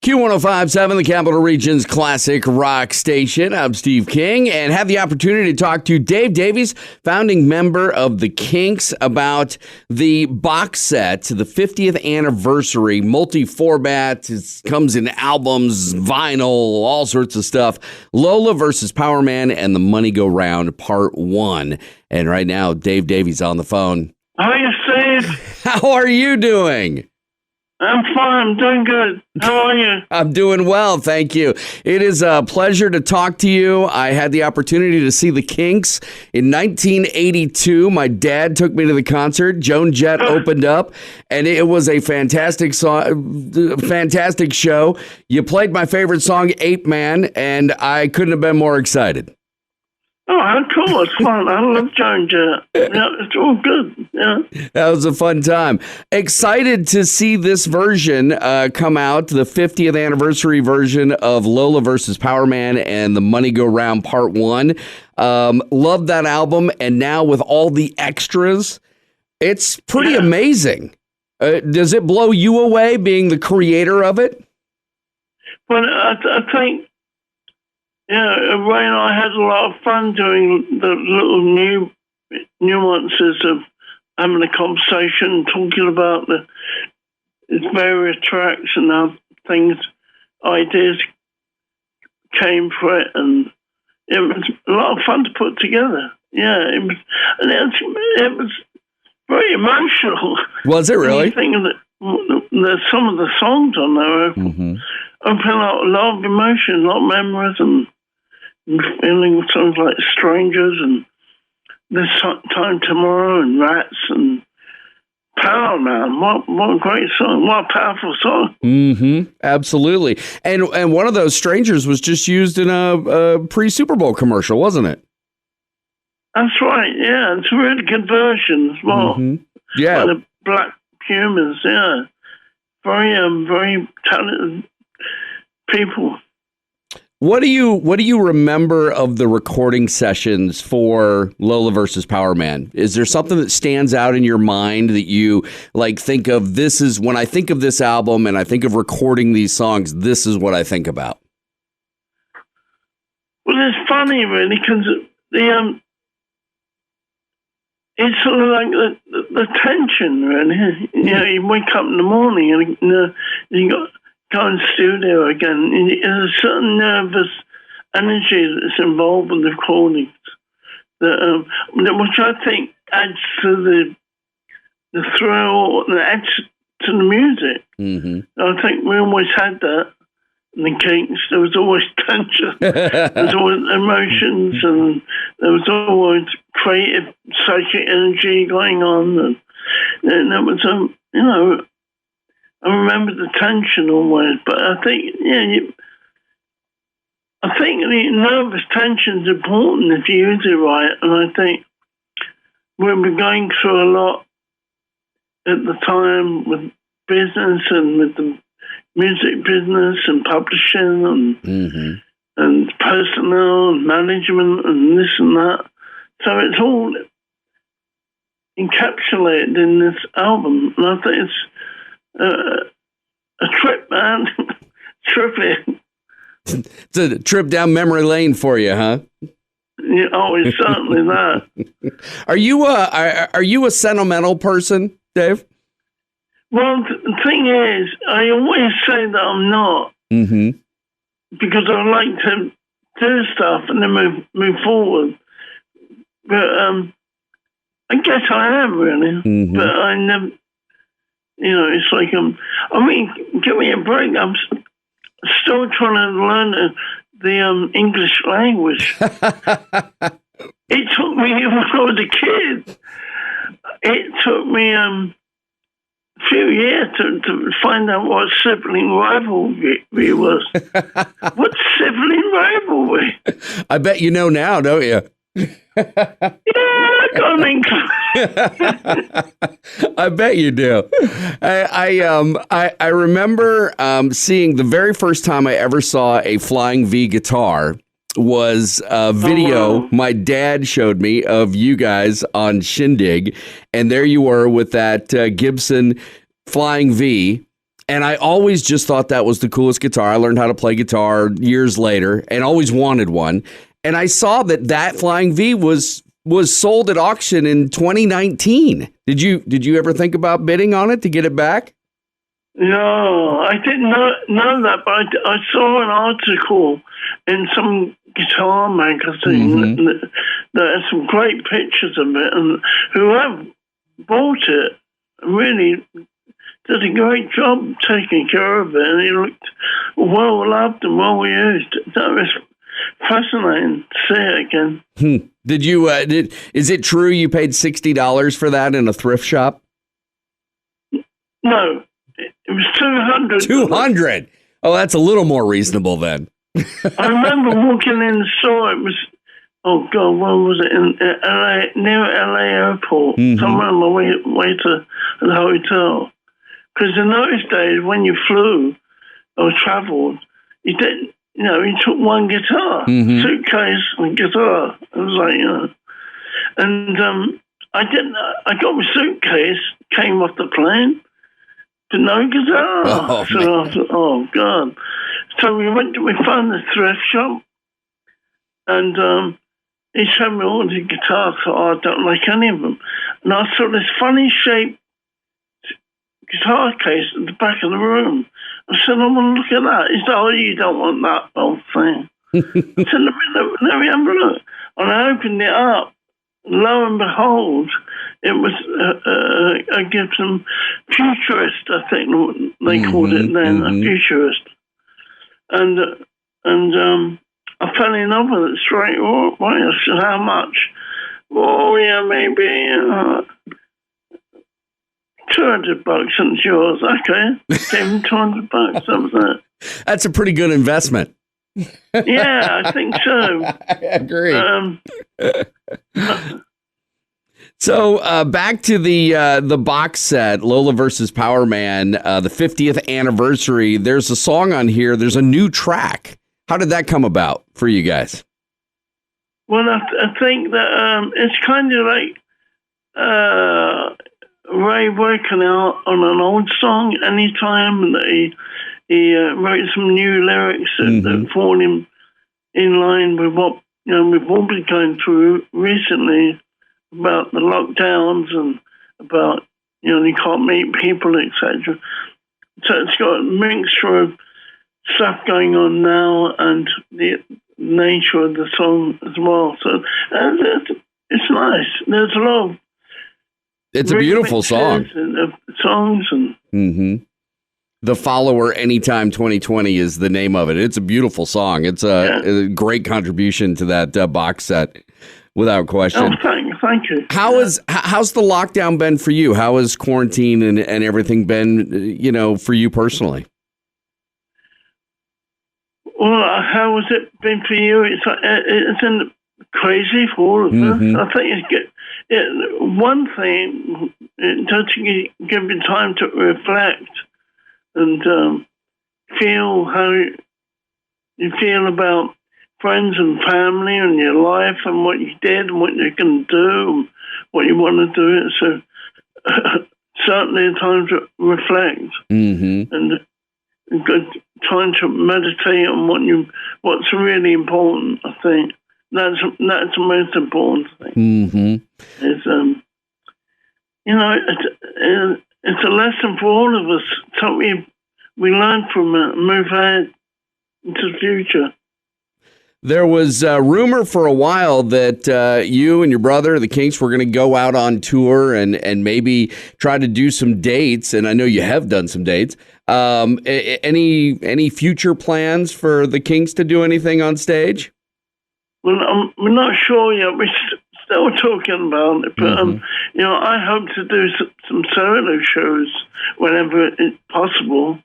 Q1057, the Capital Region's classic rock station. I'm Steve King and have the opportunity to talk to Dave Davies, founding member of the Kinks, about the box set, the 50th anniversary, multi-format. It comes in albums, vinyl, all sorts of stuff. Lola versus Powerman and the Moneygoround Part 1. And right now, Dave Davies on the phone. Hi, Steve. How are you doing? I'm fine. I'm doing good. How are you? I'm doing well, thank you. It is a pleasure to talk to you. I had the opportunity to see the Kinks in 1982. My dad took me to the concert. Joan Jett opened up, and it was a fantastic fantastic show. You played my favorite song, Ape Man, and I couldn't have been more excited. Oh, how cool. It's fun. I love Joan Jett. Yeah, it's all good. Yeah. That was a fun time. Excited to see this version come out, the 50th anniversary version of Lola versus Powerman and the Moneygoround Part 1. Love that album, and now with all the extras, it's pretty amazing. Does it blow you away being the creator of it? Well, I think, Ray and I had a lot of fun doing the little nuances of having a conversation, talking about the various tracks and how things, ideas came for it, and it was a lot of fun to put together. Yeah, it was very emotional. Was it really? I think that some of the songs on there open up a lot of emotion, a lot of memories, and feeling songs like Strangers and This Time Tomorrow and Rats and Powerman. What a great song. What a powerful song. Absolutely. And one of those Strangers was just used in a pre-Super Bowl commercial, wasn't it? That's right, yeah. It's a really good version as well. Yeah. By the Black Pumas, yeah. Very talented people. What do you remember of the recording sessions for Lola versus Powerman? Is there something that stands out in your mind that you think of? This is when I think of this album and I think of recording these songs, this is what I think about. Well, it's funny really because it's sort of like the tension really. You wake up in the morning and you got go in the studio again. There's a certain nervous energy that's involved with the recordings, which I think adds to the thrill and adds to the music. I think we always had that in the Kinks. There was always tension, there was always emotions, and there was always creative, psychic energy going on, and there was I remember the tension always, but I think, I think the nervous tension is important if you use it right, and I think we were going through a lot at the time with business and with the music business and publishing and personnel and management and this and that. So it's all encapsulated in this album, and I think it's a trip, man. It's a trip down memory lane for you, huh? Yeah, it's certainly that. Are you a sentimental person, Dave? Well, the thing is, I always say that I'm not, because I like to do stuff and then move forward. But I guess I am really, but I never. It's like, give me a break. I'm still trying to learn the English language. It took me, when I was a kid, it took me a few years to find out what sibling rivalry was. What sibling rivalry? I bet you know now, don't you? I bet you do. I remember seeing the very first time I ever saw a Flying V guitar was a video my dad showed me of you guys on Shindig, and there you were with that Gibson Flying V. And I always just thought that was the coolest guitar. I learned how to play guitar years later and always wanted one. And I saw that Flying V was sold at auction in 2019. Did you ever think about bidding on it to get it back? No, I didn't know that, but I saw an article in some guitar magazine that had some great pictures of it, and whoever bought it really did a great job taking care of it, and he looked well loved and well used. That was fascinating to see it again. Did you? Is it true you paid $60 for that in a thrift shop? No, it was $200. $200. Oh, that's a little more reasonable then. I remember walking in the store. It was, oh God, where was it? In LA, near LA Airport, somewhere on the way to the hotel. Because in those days, when you flew or travelled, you didn't. You took one guitar, suitcase and guitar. It was like, and I didn't. I got my suitcase, came off the plane, but no guitar. Oh, so I thought, oh God. So we found the thrift shop, and he showed me all the guitars. So I don't like any of them, and I saw this funny shaped guitar case at the back of the room. I said, I want to look at that. He said, oh, you don't want that old thing. I said, let me have a look. And I opened it up. Lo and behold, it was a Gibson Futurist, I think they called it then, a Futurist. And I fell in love with it straight away. I said, how much? Oh, yeah, maybe $200 and it's yours. Okay. Gave him $200. That was it. That's a pretty good investment. Yeah, I think so. I agree. So back to the box set, Lola versus Powerman, the 50th anniversary. There's a song on here. There's a new track. How did that come about for you guys? Well, I think that it's kind of like Ray working out on an old song anytime that he wrote some new lyrics that fall in line with what we've all been going through recently about the lockdowns and about you can't meet people, etc. So it's got a mixture of stuff going on now and the nature of the song as well. So it's nice. There's a lot of it's a beautiful song. Songs and The Follower Anytime 2020 is the name of it. It's a beautiful song. It's a great contribution to that box set, without question. Oh, thank you. How's the lockdown been for you? How has quarantine and everything been, for you personally? Well, how has it been for you? It's been crazy for all of us. I think one thing, it does give you time to reflect and feel how you feel about friends and family and your life and what you did and what you can do and what you want to do. So certainly a time to reflect and good time to meditate on what's really important. I think that's the most important thing. Is it's a lesson for all of us. So we learn from it and move ahead into the future. There was a rumor for a while that you and your brother, the Kinks, were going to go out on tour and maybe try to do some dates. And I know you have done some dates. Any future plans for the Kinks to do anything on stage? Well, we're not sure yet. We're still talking about it. But, I hope to do some solo shows whenever it's possible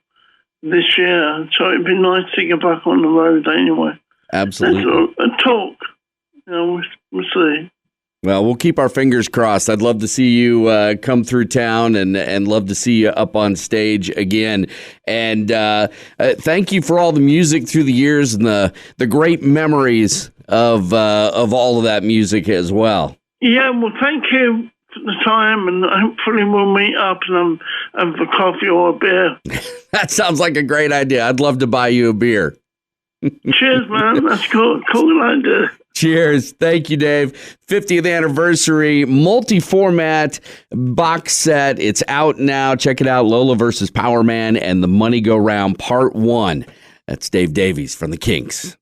this year. So it'd be nice to get back on the road anyway. Absolutely. That's a talk. We'll see. Well, we'll keep our fingers crossed. I'd love to see you come through town and love to see you up on stage again. And thank you for all the music through the years and the great memories of all of that music as well. Yeah, well, thank you the time, and hopefully we'll meet up and have a coffee or a beer. That sounds like a great idea. I'd love to buy you a beer. Cheers, man. That's cool. Cool idea. Cheers. Thank you, Dave. 50th anniversary multi-format box set. It's out now. Check it out. Lola versus Powerman and the Moneygoround Part 1. That's Dave Davies from the Kinks.